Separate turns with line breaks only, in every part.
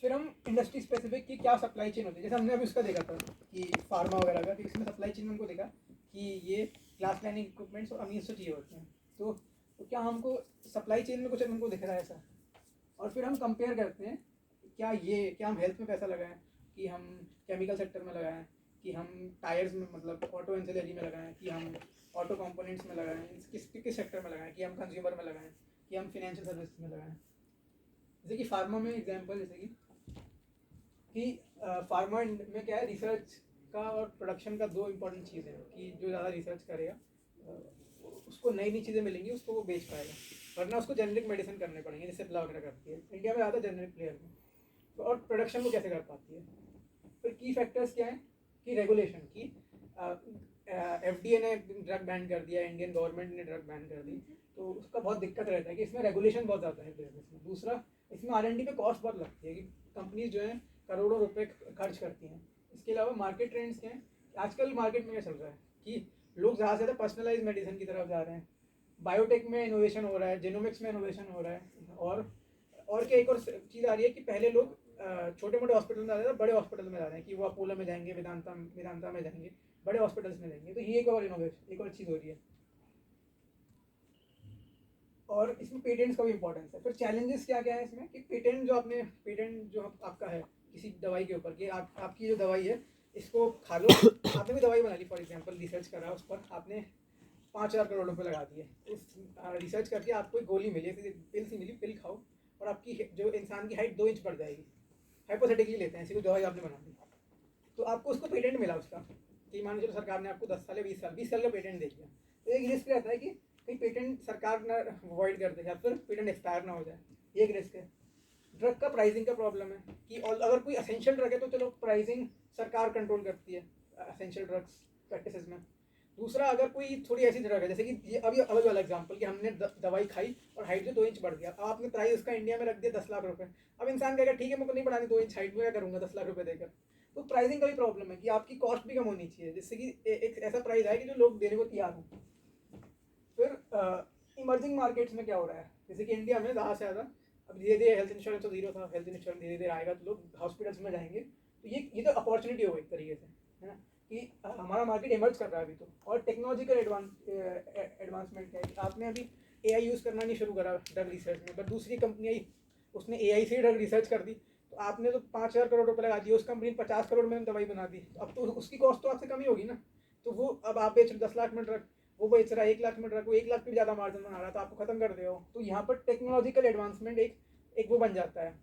फिर हम industry specific की क्या सप्लाई चेन होती है, जैसे हमने अभी उसका देखा था कि फार्मा वगैरह का, कि इसमें सप्लाई चेन में हमको देखा कि ये ग्लास लाइनिंग इक्विपमेंट्स और अमीर से चीज़ें होती हैं। तो क्या हमको सप्लाई चेन में कुछ हमको दिख रहा है ऐसा? और फिर हम कंपेयर करते हैं क्या हम हेल्थ में पैसा लगाएं, कि हम केमिकल सेक्टर में लगाएं, कि हम टायर्स में मतलब ऑटो एंसिलरी में लगाएं, कि हम ऑटो कंपोनेंट्स में लगाएं, किस सेक्टर में लगाएं, कि हम कंज्यूमर में लगाएं, कि हम फिनेंशियल सर्विस में लगाएं। जैसे कि फार्मा में एग्जांपल, जैसे कि फार्मा में क्या है, रिसर्च का और प्रोडक्शन का दो इंपॉर्टेंट चीज़ है, कि जो ज़्यादा रिसर्च करेगा उसको नई नई चीज़ें मिलेंगी, उसको वो बेच पाएगा, वरना उसको जेनरिक मेडिसिन करने पड़ेंगे जैसे प्ला वगैरह करती है इंडिया में ज़्यादा जेनरिक प्लेयर में। तो और प्रोडक्शन को कैसे कर पाती है? फिर की फैक्टर्स क्या है कि रेगुलेशन की, FDA ने ड्रग बैन कर दिया, इंडियन गवर्नमेंट ने ड्रग बैन कर दी, तो उसका बहुत दिक्कत रहता है कि इसमें रेगुलेशन बहुत ज़्यादा है बिजनेस में। दूसरा, इसमें R&D पे कॉस्ट बहुत लगती है कि कंपनीज जो हैं करोड़ों रुपए खर्च करती हैं। इसके अलावा मार्केट ट्रेंड्स क्या हैं, आजकल मार्केट में क्या चल रहा है कि लोग ज़्यादा से ज़्यादा पर्सनलाइज मेडिसिन की तरफ जा रहे हैं, बायोटेक में इनोवेशन हो रहा है, जेनोमिक्स में इनोवेशन हो रहा है, और क्या एक और चीज़ आ रही है कि पहले लोग छोटे मोटे हॉस्पिटल में जा रहे थे, बड़े हॉस्पिटल में जा रहे हैं, कि वो अपोलो में जाएंगे, वेदांता में जाएंगे, बड़े हॉस्पिटल्स में जाएंगे। तो ये एक और इनोवेशन, एक और चीज़ हो रही है। और इसमें पेटेंट्स का भी इंपॉर्टेंस है। फिर चैलेंजेस क्या क्या है इसमें, कि पेटेंट जो आपका है किसी दवाई के ऊपर, कि आपकी जो दवाई है इसको खा लो, आपने भी दवाई बना ली फॉर एग्जांपल, रिसर्च करा उस पर, आपने 5,000 करोड़ रुपए लगा दिए उस रिसर्च करके, आपको एक गोली मिली, पिल सी मिली, पिल खाओ और आपकी जो इंसान की हाइट 2 इंच बढ़ जाएगी, हाइपोथेटिकली लेते हैं, ऐसी कोई दवाई आपने बना दी, तो आपको उसको पेटेंट मिला उसका, कि मान लो सरकार ने आपको 10 साल या 20 साल का पेटेंट दे दिया। तो एक रिस्क रहता है कि कहीं पेटेंट सरकार ना अवॉइड कर दे या फिर पेटेंट एक्सपायर ना हो जाए, ये एक रिस्क है। ड्रग का प्राइसिंग का प्रॉब्लम है कि अगर कोई असेंशियल ड्रग है तो चलो प्राइसिंग सरकार कंट्रोल करती है असेंशियल ड्रग्स प्रैक्टिसेस में। दूसरा, अगर कोई थोड़ी ऐसी ड्रग है, जैसे कि ये अभी अलग वाला एग्जांपल, कि हमने दवाई खाई और हाइट जो 2 इंच बढ़ गया, अब आपने प्राइस उसका इंडिया में रख दिया 10 लाख रुपए। अब इंसान कहेगा ठीक है, मुझको नहीं बढ़ानी 2 इंच हाइट, में क्या करूंगा 10 लाख रुपए देकर। तो प्राइसिंग का भी प्रॉब्लम है कि आपकी कॉस्ट भी कम होनी चाहिए, जिससे कि एक ऐसा प्राइस आए कि जो लोग देने को तैयार हों। फिर इमर्जिंग मार्केट्स में क्या हो रहा है, जैसे कि इंडिया में ज़्यादा से ज़्यादा अब धीरे धीरे, हेल्थ इंश्योरेंस तो जीरो था, हेल्थ इंश्योरेंस धीरे धीरे आएगा तो लोग हॉस्पिटल्स में जाएंगे, तो ये तो अपॉर्चुनिटी हो एक तरीके से, है ना, कि हमारा मार्केट इमर्ज कर रहा है अभी तो। और टेक्नोलॉजिकल एडवांसमेंट क्या है कि आपने अभी AI यूज़ करना नहीं शुरू करा ड्रग रिसर्च में, बट दूसरी कंपनी आई, उसने AI से ड्रग रिसर्च कर दी, तो आपने तो 5,000 करोड़ रुपए लगा दिए, उस कंपनी ने 50 करोड़ में दवाई बना दी, अब तो उसकी कॉस्ट तो आपसे कम ही होगी ना। तो वो अब आप बेच 10 लाख में ड्रग, वो बेच रहा है 1 लाख में ड्रग, वो 1 लाख पे ज़्यादा मार्जिन बना रहा है, तो आपको खत्म कर दे हो। तो यहाँ पर टेक्नोलॉजिकल एडवांसमेंट एक वो बन जाता है,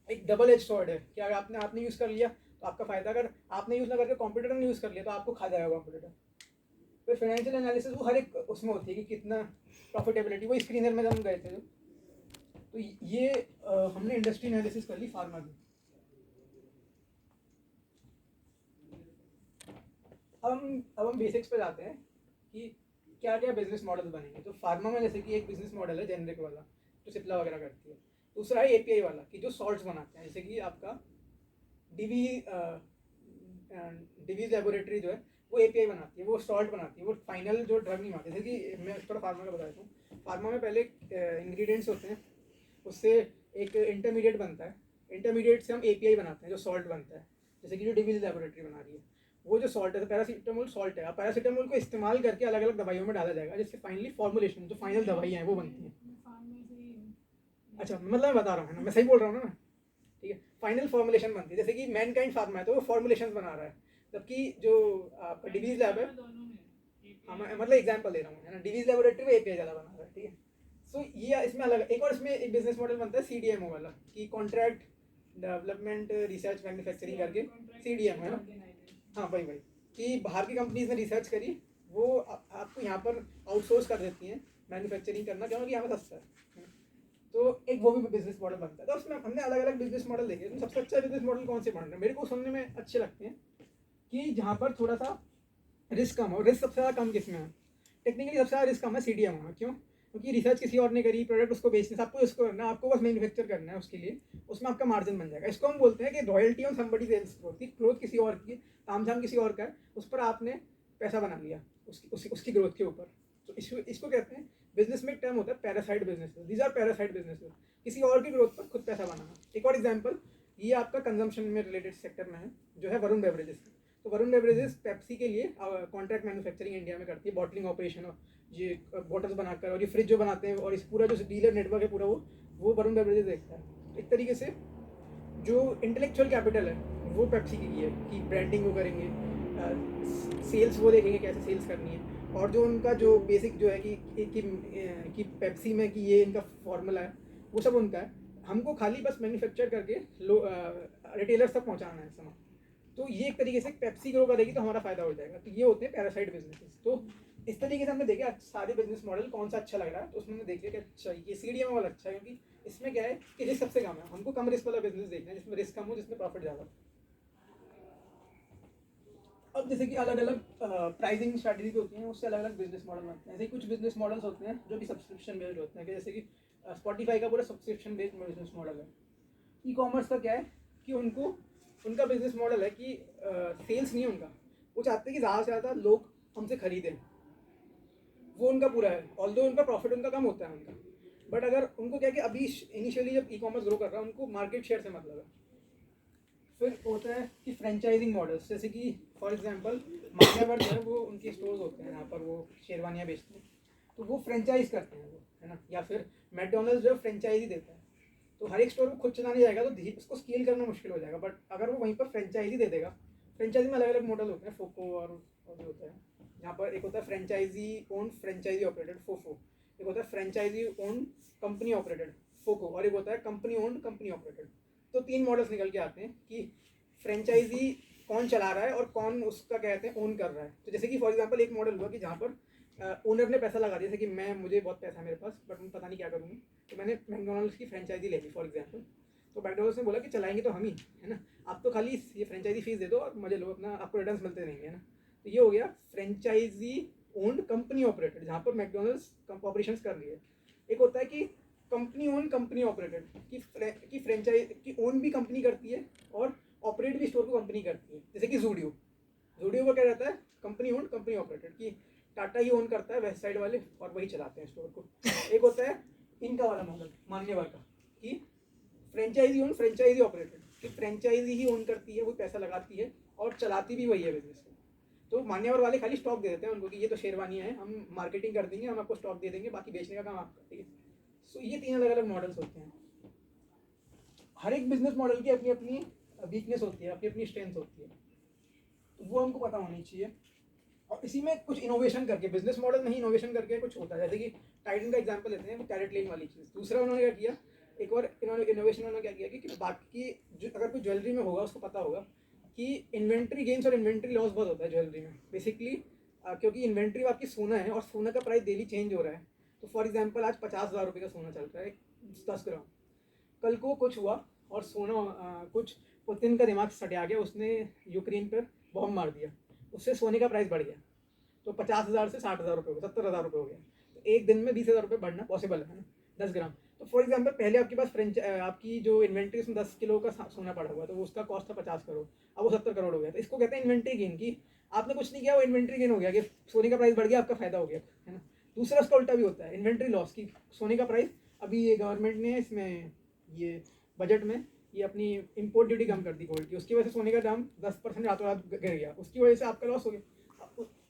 एक डबल एज स्वॉर्ड है कि अगर आपने यूज़ कर लिया तो आपका फायदा, अगर आपने यूज़ ना करके कॉम्पिटिटर ने यूज़ कर लिया तो आपको खा जाएगा कॉम्पिटिटर। फिर फाइनेंशियल एनालिसिस वो हर एक उसमें होती है कि कितना प्रॉफिटेबिलिटी, वो स्क्रीनर में हम गए थे जो, तो ये हमने इंडस्ट्री एनालिसिस कर ली फार्मा की। अब हम बेसिक्स पे जाते हैं कि क्या क्या बिजनेस मॉडल बनेंगे। तो फार्मा में जैसे कि एक बिजनेस मॉडल है जेनरिक वाला, जो सिप्ला वगैरह करती है। दूसरा है API वाला, कि जो सॉल्ट्स बनाते हैं, जैसे कि आपका डिवी डिवीज लेबोरेटरी जो है वो API बनाती है, वो सॉल्ट बनाती है, वो फाइनल जो ड्रग नहीं बनाती। जैसे कि मैं उस पर फार्मा का बता देता हूँ, फार्मा में पहले इंग्रेडिएंट्स होते हैं, उससे एक इंटरमीडिएट बनता है, इंटरमीडिएट से हम API बनाते हैं जो सॉल्ट बनता है, जैसे कि जो डिवीज लेबोरेटरी बना रही है। वो जो सॉल्ट है, पैरासीटामोल सॉल्ट है, पैरासीटामोल को इस्तेमाल करके अलग अलग दवाइयों में डाला जाएगा, जिससे फाइनली फॉर्मुलेशन जो फाइनल दवाइयाँ हैं वो बनती हैं। अच्छा, मतलब मैं बता रहा हूँ ना, मैं सही बोल रहा हूँ ना, ठीक है, फाइनल फॉर्मुलेशन बनती है। जैसे कि मैनकाइंड फार्मा है तो वो फॉर्मुलेशन बना रहा है, जबकि जो आपका डिवीज लैब है, हाँ मैं मतलब एग्जांपल दे रहा हूँ, है ना, डिवीज लेबोरेटरी में API ज़्यादा बना रहा है, ठीक है। सो ये इसमें अलग एक और इसमें एक बिजनेस मॉडल बनता है CDMO वाला, कि कॉन्ट्रैक्ट डेवलपमेंट रिसर्च मैन्युफैक्चरिंग करके, CDMO है ना, हाँ वही वही, कि बाहर की कंपनीज ने रिसर्च करी, वो आपको यहाँ पर आउटसोर्स कर देती हैं मैन्युफैक्चरिंग करना, क्योंकि यहाँ पर सस्ता है। तो एक वो भी बिजनेस मॉडल बनता है। तो उसमें हमने अलग अलग बिजनेस मॉडल देखे, तो सबसे अच्छा बिजनेस मॉडल कौन से बन रहे हैं मेरे को सुनने में अच्छे लगते हैं, कि जहाँ पर थोड़ा सा रिस्क कम हो। रिस्क सबसे ज़्यादा कम किस में है? टेक्निकली सबसे ज़्यादा रिस्क कम है CDMO में। क्यों? क्योंकि रिसर्च किसी और ने करी, प्रोडक्ट उसको बेचना, सबको उसको करना, आपको बस मैन्युफैक्चर करना है उसके लिए, उसमें आपका मार्जिन बन जाएगा। इसको हम बोलते हैं कि royalty on somebody sales growth, की ग्रोथ किसी और की, तामझाम किसी और का है, उस पर आपने पैसा बना लिया उसकी ग्रोथ के ऊपर। तो इसको कहते हैं, बिजनेस में एक टर्म होता है parasite business, these are parasite business, किसी और की ग्रोथ पर खुद पैसा बनाना। एक और एग्जाम्पल, ये आपका कंजम्पशन में रिलेटेड सेक्टर में है, जो है वरुण बेवरेजेस। तो वरुण बेवरेजेस पेप्सी के लिए कॉन्ट्रैक्ट मैन्युफैक्चरिंग इंडिया में करती है, बॉटलिंग ऑपरेशन, और ये बॉटल्स बनाकर और ये फ्रिज जो बनाते हैं और इस पूरा जो डीलर नेटवर्क है पूरा वो वरुण बेवरेजेस देखता है। तो एक तरीके से जो इंटेलेक्चुअल कैपिटल है वो पेप्सी की है कि ब्रांडिंग वो करेंगे, सेल्स वो देखेंगे कैसे सेल्स करनी है, और जो उनका जो बेसिक जो है कि पेप्सी में कि ये इनका फॉर्मूला है वो सब उनका है। हमको खाली बस मैन्युफैक्चर करके रिटेलर्स तक पहुंचाना है सामान। तो ये एक तरीके से पेप्सी ग्रो करेगी तो हमारा फायदा हो जाएगा। तो ये होते हैं पैरासाइट बिजनेसेस। तो इस तरीके से हमने देखा सारे बिजनेस मॉडल कौन सा अच्छा लग रहा है, तो उसमें हमने देख लिया कि अच्छा ये सीडीएम वाला अच्छा है, क्योंकि इसमें क्या है कि रिस्क सबसे कम है। हमको कम रिस्क वाला बिजनेस देखना है जिसमें रिस्क कम हो, जिसमें प्रॉफिट ज़्यादा। अब जैसे कि अलग अलग प्राइसिंग स्ट्रैटेजी होती हैं, उससे अलग अलग बिजनेस मॉडल बनते हैं। ऐसे कुछ बिजनेस मॉडल्स होते हैं जो कि सब्सक्रिप्शन बेस्ड होते हैं, कि जैसे कि स्पॉटिफाई का पूरा सब्सक्रिप्शन बेस्ड बिजनेस मॉडल है। ई कॉमर्स का क्या है कि उनका बिजनेस मॉडल है कि सेल्स नहीं है उनका, वो चाहते हैं कि ज़्यादा से ज़्यादा लोग हमसे खरीदें, वो उनका पूरा है। ऑल्दो उनका प्रॉफिट उनका कम होता है उनका, बट अगर उनको क्या है कि अभी इनिशियली जब ई कॉमर्स ग्रो कर रहा है उनको मार्केट शेयर से मतलब है। फिर होता है कि फ्रेंचाइजिंग मॉडल्स, जैसे कि फॉर एग्जांपल मान्यवर जो है वो उनके स्टोर्स होते हैं, यहाँ पर वो शेरवानियाँ बेचते हैं, तो वो फ्रेंचाइज करते हैं वो, है ना। या फिर मैकडोनल्ड्स जो है फ्रेंचाइजी देता है, तो हर एक स्टोर को खुद चलाने जाएगा तो उसको स्केल करना मुश्किल हो जाएगा। बट अगर वो वहीं पर फ्रेंचाइजी दे देगा, फ्रेंचाइजी में अलग अलग मॉडल होते हैं, फोको और भी होता है। यहाँ पर एक होता है फ्रेंचाइजी ओन फ्रेंचाइजी ऑपरेटेड, फोफो। एक होता है फ्रेंचाइजी ओन कंपनी ऑपरेटेड, फोको। और एक होता है कंपनी ओन कंपनी ऑपरेटेड। तो 3 मॉडल्स निकल के आते हैं कि फ्रेंचाइजी कौन चला रहा है और कौन उसका कहते हैं ओन कर रहा है। तो जैसे कि फॉर एग्जांपल एक मॉडल हुआ कि जहाँ पर ओनर ने पैसा लगा दिया, जैसे कि मुझे बहुत पैसा है मेरे पास, बट मैं पता नहीं क्या करूँगी, तो मैंने मैकडोनल्ड्स की फ्रेंचाइजी ले ली फॉर एग्जांपल। तो मैकडोनल्ड्स ने बोला कि चलाएंगे तो हम ही, है ना, आप तो खाली ये फ्रेंचाइजी फीस दे दो और मजे लो अपना, आपको रिटर्न मिलते रहेंगे, है ना। तो ये हो गया फ्रेंचाइजी ओन्ड कंपनी ऑपरेटेड, जहाँ पर मैकडोनल्ड्स ऑपरेशंस कर रही है। एक होता है कि कंपनी ओन कंपनी ऑपरेटेड, कि फ्रेंचाइज की ओन भी कंपनी करती है और ऑपरेट भी स्टोर को कंपनी करती है। जैसे कि जूडियो का क्या रहता है, कंपनी ओन कंपनी ऑपरेटेड, कि टाटा ही ओन करता है वेस्ट साइड वाले और वही चलाते हैं स्टोर को। एक होता है इनका वाला मॉडल मान्यवर का, कि फ्रेंचाइजी ओन फ्रेंचाइजी ऑपरेटेड, कि फ्रेंचाइजी ही ओन करती है, वो पैसा लगाती है और चलाती भी वही है बिजनेस को। तो मान्यवर वाले खाली स्टॉक दे देते हैं उनको कि ये तो शेरवानियाँ हैं, हम मार्केटिंग कर देंगे, हम आपको स्टॉक दे देंगे, बाकी बेचने का काम आप करते हैं। सो ये 3 अलग अलग मॉडल्स होते हैं। हर एक बिजनेस मॉडल की अपनी अपनी वीकनेस होती है, अपनी अपनी स्ट्रेंथ होती है, तो वो हमको पता होनी चाहिए। और इसी में कुछ इनोवेशन करके, बिजनेस मॉडल में ही इनोवेशन करके कुछ होता है। जैसे कि टाइटन का एग्जांपल लेते हैं, वो कैरेट लेन वाली चीज़। दूसरा उन्होंने क्या किया, एक और इनोवेशन उन्होंने क्या किया कि बाकी अगर कोई ज्वेलरी में होगा उसको पता होगा कि इन्वेंट्री गेन्स और इन्वेंट्री लॉस बहुत होता है ज्वेलरी में बेसिकली, क्योंकि इन्वेंट्री आपकी सोना है और सोना का प्राइस डेली चेंज हो रहा है। तो फॉर एग्जाम्पल आज 50,000 रुपये का सोना चल रहा है 10 ग्राम, कल को कुछ हुआ और सोना कुछ पुतिन का दिमाग सटिया गया, उसने यूक्रेन पर बॉम्ब मार दिया, उससे सोने का प्राइस बढ़ गया, तो 50,000 से 60,000 रुपये हो गया, 70,000 रुपये हो गया। तो एक दिन में 20,000 रुपये बढ़ना पॉसिबल है ना, 10 ग्राम। तो फॉर एग्जांपल पहले आपके पास आपकी जो इन्वेंट्री उसमें 10 किलो का सोना पड़ा हुआ, तो उसका कॉस्ट था 50 करोड़, अब वो 70 करोड़ हो गया। तो इसको कहते हैं इन्वेंट्री गेन, की आपने कुछ नहीं किया, वो इन्वेंट्री गेन हो गया कि सोने का प्राइस बढ़ गया, आपका फायदा हो गया, है ना। दूसरा उसका उल्टा भी होता है, इन्वेंट्री लॉस, की सोने का प्राइस अभी ये गवर्नमेंट ने इसमें ये बजट में ये अपनी इंपोर्ट ड्यूटी कम कर दी गोल्ड की, उसकी वजह से सोने का दाम 10% रातों रात गिर गया, उसकी वजह से आपका लॉस हो गया।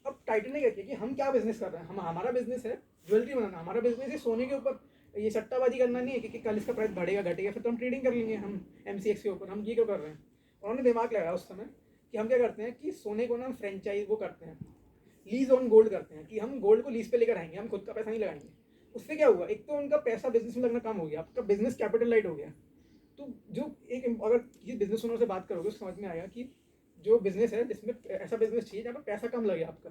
अब टाइटन ने क्या किया कि हम क्या बिजनेस कर रहे हैं, हमारा बिजनेस है ज्वेलरी बनाना, हमारा बिजनेस है सोने के ऊपर ये सट्टाबाजी करना नहीं है कि कल इसका प्राइस बढ़ेगा घटेगा फिर तो हम ट्रेडिंग कर लेंगे हम MCX के ऊपर, हम ये क्यों कर रहे हैं। उन्होंने दिमाग लगाया उस समय कि हम क्या करते हैं कि सोने को ना हम फ्रेंचाइज वो करते हैं, लीज ऑन गोल्ड करते हैं, कि हम गोल्ड को लीज पे लेकर आएंगे, हम खुद का पैसा नहीं लगाएंगे। उससे क्या हुआ, एक तो उनका पैसा बिजनेस में लगना कम हो गया, आपका बिजनेस कैपिटल लाइट हो गया। तो जो एक अगर किसी बिजनेस ओनर से बात करोगे तो समझ में आएगा कि जो बिजनेस है जिसमें ऐसा बिजनेस चाहिए जहाँ पर पैसा कम लगे आपका,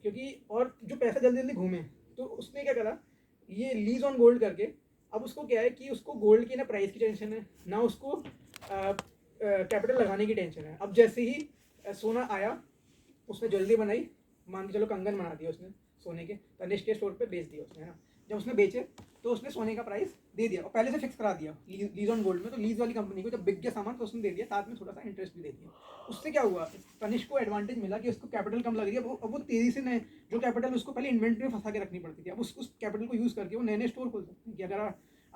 क्योंककि और जो पैसा जल्दी जल्दी घूमे। तो उसने क्या करा, ये लीज ऑन गोल्ड करके, अब उसको क्या है कि उसको गोल्ड की ना प्राइस की टेंशन है ना उसको कैपिटल लगाने की टेंशन है। अब जैसे ही सोना आया उसने ज्वेलरी बनाई, मान के चलो कंगन बना दिया उसने सोने के, तनिष्क के स्टोर पे बेच दिया उसने, है ना। जब उसने बेचे तो उसने सोने का प्राइस दे दिया और पहले से फिक्स करा दिया लीज ऑन गोल्ड में। तो लीज वाली कंपनी को जब बिक गया सामान तो उसने दे दिया, साथ में थोड़ा सा इंटरेस्ट भी दे दिया। उससे क्या हुआ, तनिष्क को एडवांटेज मिला कि उसको कैपिटल कम लग रही है, अब वो तेजी से नए जो कैपिटल उसको पहले इन्वेंट्री में फंसा के रखनी पड़ती थी, अब उस कैपिटल को यूज़ करके वो नए नए स्टोर खोल सकते हैं। कि अगर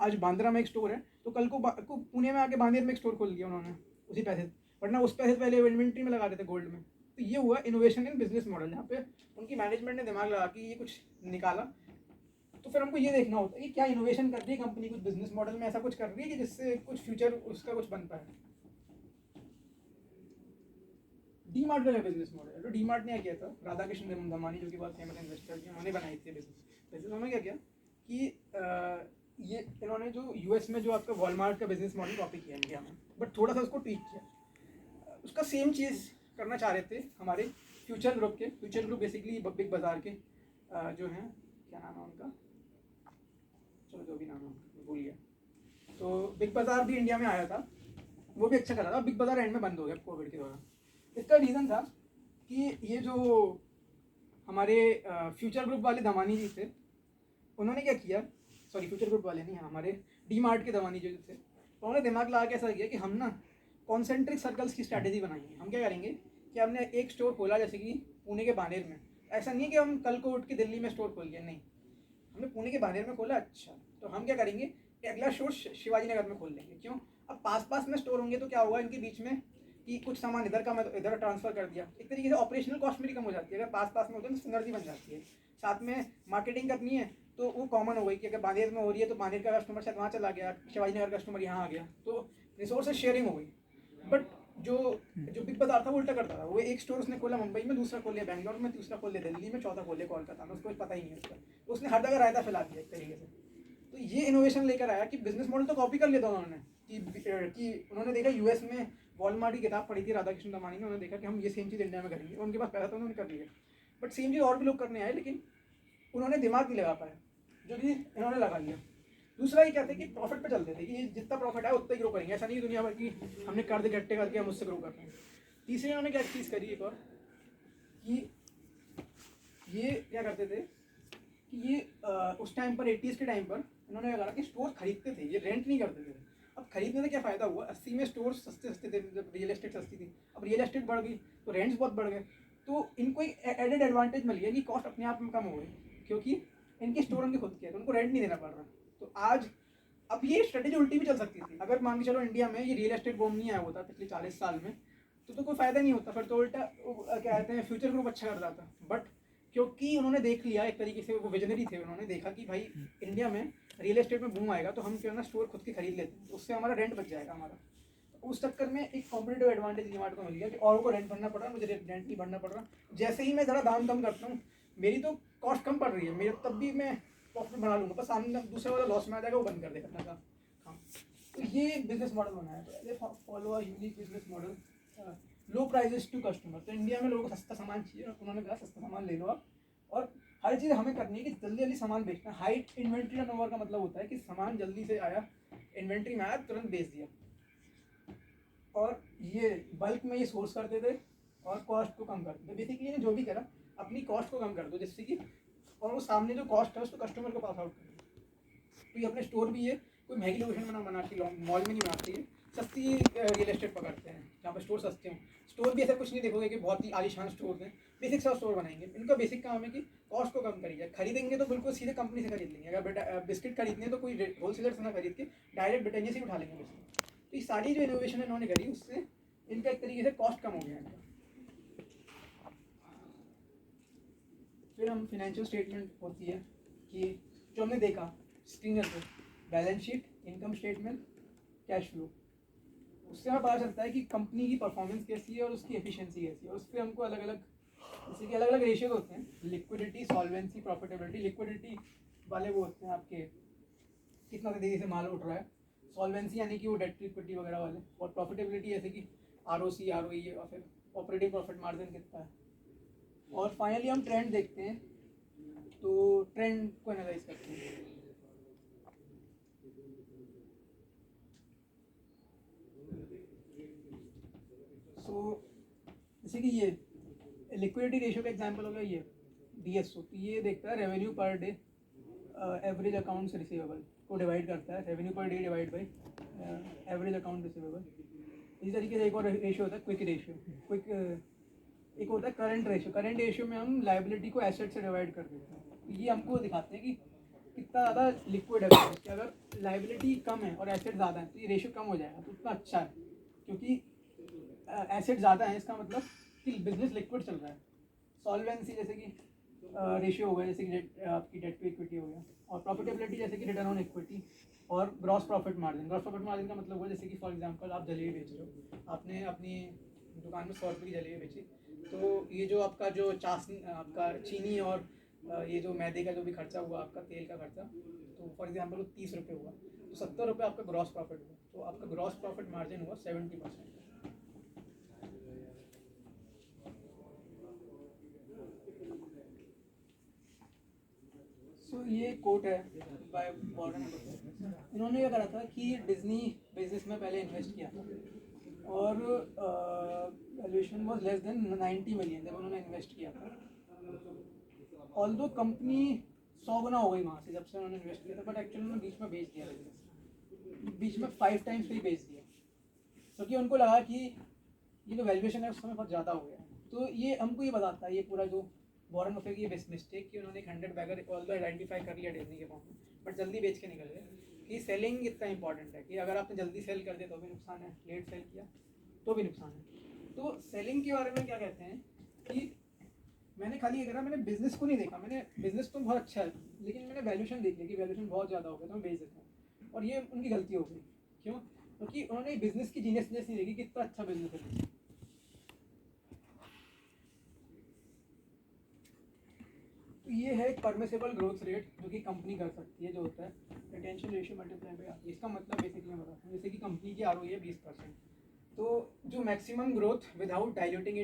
आज बांद्रा में एक स्टोर है, तो कल को पुणे में आके बांदेर में एक स्टोर खोल दिया उन्होंने उसी पैसे से, वरना उस पैसे पहले इन्वेंट्री में लगा देते गोल्ड में। तो ये हुआ इनोवेशन इन बिजनेस मॉडल, जहाँ पे उनकी मैनेजमेंट ने दिमाग लगा के ये कुछ निकाला। तो फिर हमको ये देखना होता है कि क्या इनोवेशन कर रही है कंपनी, कुछ बिजनेस मॉडल में ऐसा कुछ कर रही है कि जिससे कुछ फ्यूचर उसका कुछ बनता है। डी मार्ट का बिजनेस मॉडल, तो डी मार्ट ने क्या किया था, राधा कृष्ण दमानी जो कि बहुत फेमस इन्वेस्टर थे, उन्होंने बनाई थी बिजनेस। उन्होंने क्या किया कि ये इन्होंने जो यूएस में जो आपका वॉलमार्ट का बिजनेस मॉडल कॉपी किया इंडिया में, बट थोड़ा सा उसको ट्वीक किया। उसका सेम चीज़ करना चाह रहे थे हमारे फ्यूचर ग्रुप के। फ्यूचर ग्रुप बेसिकली बिग बाज़ार के जो हैं, क्या नाम है उनका, चलो जो भी नाम है भूल गया। तो बिग बाज़ार भी इंडिया में आया था, वो भी अच्छा कर रहा था। बिग बाज़ार एंड में बंद हो गया कोविड के दौरान। इसका रीज़न था कि ये जो हमारे फ्यूचर ग्रुप वाले दमानी जी थे, उन्होंने क्या किया, सॉरी फ्यूचर ग्रुप वाले नहीं, हमारे डी मार्ट के दमानी जो थे, तो उन्होंने दिमाग लगा के ऐसा किया कि हम ना कॉन्सेंट्रिक सर्कल्स की स्ट्रैटेजी बनाएंगे। हम क्या करेंगे कि हमने एक स्टोर खोला, जैसे कि पुणे के बानेर में। ऐसा नहीं है कि हम कल को उठ के दिल्ली में स्टोर खोल लिया, नहीं, हमने पुणे के बानेर में खोला। अच्छा, तो हम क्या करेंगे कि अगला स्टोर शिवाजी नगर में खोल लेंगे। क्यों, अब पास पास में स्टोर होंगे तो क्या होगा इनके बीच में कि कुछ सामान इधर का मैं इधर ट्रांसफर कर दिया, एक तरीके से ऑपरेशनल कॉस्ट मेरी कम हो जाती है। अगर पास पास में होते हैं तो सिनर्जी बन जाती है। साथ में मार्केटिंग करनी है तो वो कॉमन हो गई कि अगर बानेर में हो रही है तो बानेर का कस्टमर शायद वहाँ चला गया, शिवाजी नगर कस्टमर यहाँ आ गया, तो रिसोर्सेज शेयरिंग हो गई। बट जो बिग बाजार था वो उल्टा करता था। वो एक स्टोर उसने खोला मुंबई में, दूसरा खोल लिया बैंगलोर में, तीसरा खोल लिया दिल्ली में, चौथा खोल लिया कोलकाता में, उसको कुछ पता ही नहीं है उसका। तो उसने हर जगह रायता फैला दिया एक तरीके से। तो ये इनोवेशन लेकर आया कि बिजनेस मॉडल तो कॉपी कर लिया था उन्होंने कि उन्होंने देखा यूएस में वॉलमार्ट की किताब पढ़ी थी राधा कृष्ण दमानी ने, उन्होंने देखा कि हम ये सेम चीज़ इंडिया में करेंगे, उनके पास पैसा था उन्होंने कर लिया। बट सेम चीज़ और भी लोग करने आए, लेकिन उन्होंने दिमाग नहीं लगा पाया, जो कि इन्होंने लगा लिया। दूसरा ये क्या था कि प्रॉफिट पे चलते थे कि जितना प्रॉफिट है उतना ही ग्रो करेंगे, ऐसा नहीं दुनिया भर की हमने कर्ज इकट्ठे करके हम उससे ग्रो कर रहे हैं। तीसरे इन्होंने क्या चीज़ करी एक और, कि ये क्या करते थे कि ये उस टाइम पर 80s के टाइम पर इन्होंने कहा कि स्टोर खरीदते थे, ये रेंट नहीं करते थे। अब खरीदने से क्या फ़ायदा हुआ, 80 में स्टोर सस्ते थे जब रियल एस्टेट सस्ती थी। अब रियल एस्टेट बढ़ गई तो रेंट्स बहुत बढ़ गए, तो इनको एक एडेड एडवांटेज मिल गया कि कॉस्ट अपने आप में कम हो गई, क्योंकि इनके स्टोर उनके खुद के हैं, तो उनको रेंट नहीं देना पड़ रहा। तो आज अब ये स्ट्रेटेजी उल्टी भी चल सकती थी। अगर मान के चलो इंडिया में ये रियल एस्टेट बूम नहीं आया होता पिछले 40 साल में, तो कोई फ़ायदा नहीं होता। फिर तो उल्टा क्या कहते हैं फ्यूचर ग्रुप अच्छा कर जाता। बट क्योंकि उन्होंने देख लिया एक तरीके से, वो विजनरी थे, उन्होंने देखा कि भाई इंडिया में रियल एस्टेट में बूम आएगा तो हम क्यों ना स्टोर खुद के खरीद लेते हैं, तो उससे हमारा रेंट बच जाएगा हमारा। तो उस चक्कर में एक कॉम्पिटेटिव एडवांटेज डीमार्ट को मिल गया कि औरों को रेंट भरना पड़ रहा है, मुझे रेंट नहीं भरना पड़ रहा। जैसे ही मैं ज़रा दाम कम करता हूँ, मेरी तो कॉस्ट कम पड़ रही है, मेरे तब भी मैं प्रॉफिट बना लूँगा, बस सामने दूसरे वाला लॉस में आ जाएगा, वो बंद कर देगा अपना काम। हाँ, तो ये बिजनेस मॉडल बनाया। तो follow a unique business model, low prices to customer. तो इंडिया में लोगों को सस्ता सामान चाहिए, उन्होंने कहा सस्ता सामान ले लो आप, और हर चीज़ हमें करनी है कि जल्दी जल्दी सामान बेचना। हाई इन्वेंट्री टर्नओवर का मतलब होता है कि सामान जल्दी से आया, इन्वेंट्री में आया, तुरंत बेच दिया। और ये बल्क में ये सोर्स करते थे और कॉस्ट को कम करते थे। बेसिकली जो भी करा, अपनी कॉस्ट को कम कर दो, जिससे कि और वो सामने जो कॉस्ट है उसको कस्टमर को पास आउट कर दो। तो ये अपने स्टोर भी है, कोई महंगी लोकेशन बना के मॉल में नहीं बनाती है, सस्ती रियल एस्टेट पकड़ते हैं जहाँ पर स्टोर सस्ते हों। स्टोर भी ऐसा कुछ नहीं देखोगे कि बहुत ही आलिशान स्टोर हैं, बेसिक सा स्टोर बनाएंगे। इनका बेसिक काम है कि कॉस्ट को कम करिए। खरीदेंगे तो बिल्कुल सीधे कंपनी से खरीद लेंगे। अगर बिस्किट खरीदने तो कोई होलसेलर से ना खरीद के डायरेक्ट ब्रिटानिया से ही उठा लेंगे बिस्किट। तो ये सारी जो इनोवेशन इन्होंने करी उससे इनका एक तरीके से कॉस्ट कम हो गया इनका। फिर हम फिनेंशियल स्टेटमेंट होती है कि जो हमने देखा स्क्रीन पर, balance sheet, income statement, cash flow, उससे हमें पता चलता है कि कंपनी की परफॉर्मेंस कैसी है और उसकी एफिशिएंसी कैसी है। उस पर हमको अलग अलग, जैसे कि अलग अलग रेशियोज होते हैं, लिक्विडिटी, सॉल्वेंसी, प्रॉफिटेबिलिटी। लिक्विडिटी वाले वो होते हैं आपके कितना तेजी से माल उठ रहा है, सॉल्वेंसी यानी कि वो डेट टू इक्विटी वगैरह वाले, और प्रॉफिटेबिलिटी जैसे कि ROC, ROE और फिर ऑपरेटिंग प्रॉफिट मार्जिन कितना है। और फाइनली हम ट्रेंड देखते हैं, तो ट्रेंड को एनालाइज करते हैं। सो जैसे कि ये लिक्विडिटी रेशियो का एग्जांपल होगा, ये DSO। तो ये देखता है revenue per day, average accounts receivable को डिवाइड करता है, revenue per day divide by average account receivable. इसी तरीके से एक और रेशियो होता है क्विक रेशियो। एक होता है करंट रेशियो। करंट रेशियो में हम लाइबिलिटी को एसेट से डिवाइड कर देते हैं। तो ये हमको दिखाते हैं कि इतना ज़्यादा लिक्विड है business कि अगर लाइबिलिटी कम है और एसेट ज़्यादा है तो ये रेशियो कम हो जाएगा, तो उतना अच्छा है, क्योंकि एसेट ज़्यादा है इसका मतलब कि बिजनेस लिक्विड चल रहा है। सॉल्वेंसी जैसे कि रेशियो हो गया, जैसे कि आपकी डेट टू इक्विटी हो गया, और प्रॉफिटेबिलिटी जैसे कि रिटर्न ऑन इक्विटी, और gross profit margin. Gross profit margin का मतलब हुआ जैसे कि फॉर एग्जांपल आप जलेबी बेच रहे हो, आपने अपनी दुकान में 100 रुपये की जलेबी बेची, तो ये जो आपका जो चाशनी, आपका चीनी और ये जो मैदे का जो भी खर्चा हुआ, आपका तेल का खर्चा, तो फॉर एग्जांपल 30 रुपये हुआ, तो 70 रुपये आपका ग्रॉस प्रॉफिट हुआ, तो आपका ग्रॉस प्रॉफिट मार्जिन हुआ 70%। सो ये कोट है बाय वॉरेन बफेट। इन्होंने क्या करा था कि डिज्नी बिजनेस में पहले इन्वेस्ट किया था और valuation was less than 90 million जब उन्होंने इन्वेस्ट किया था। ऑल्दो कंपनी 100 गुना हो गई वहाँ से जब से उन्होंने इन्वेस्ट किया था, बट एक्चुअली उन्होंने बीच में बेच दिया बिजनेस, बीच में 5 टाइम्स पे ही बेच दिया, क्योंकि उनको लगा कि ये जो वैल्यूएशन है उस समय बहुत ज़्यादा हो गया है। तो ये हमको ये बताता है, ये पूरा जो वॉरेन बफेट की मिस्टेक कि उन्होंने एक 100 बैगर ऑल्दो आइडेंटिफाई कर लिया डिज्नी के फॉर्म में, बट जल्दी बेच के निकल गए। कि सेलिंग इतना इंपॉर्टेंट है कि अगर आपने जल्दी सेल कर दिया तो भी नुकसान है, लेट सेल किया तो भी नुकसान है। तो सेलिंग के बारे में क्या कहते हैं कि मैंने खाली ये करा, मैंने बिजनेस को नहीं देखा, मैंने बिजनेस तो बहुत अच्छा है लेकिन मैंने वैल्यूएशन देख ली कि वैल्यूएशन बहुत ज़्यादा हो गया तो मैं बेच देता हूँ, और ये उनकी गलती हो गई। क्यों? क्योंकि उन्होंने बिजनेस की जीनियसनेस नहीं देखी कि कितना अच्छा बिजनेस है। तो ये है परमिसेबल ग्रोथ रेट जो कि कंपनी कर सकती है, जो होता है retention ratio multiply by R. इसका मतलब बेसिकली मैं बताता हूँ, जैसे कि कंपनी की आरओई है 20%, तो जो maximum growth without diluting it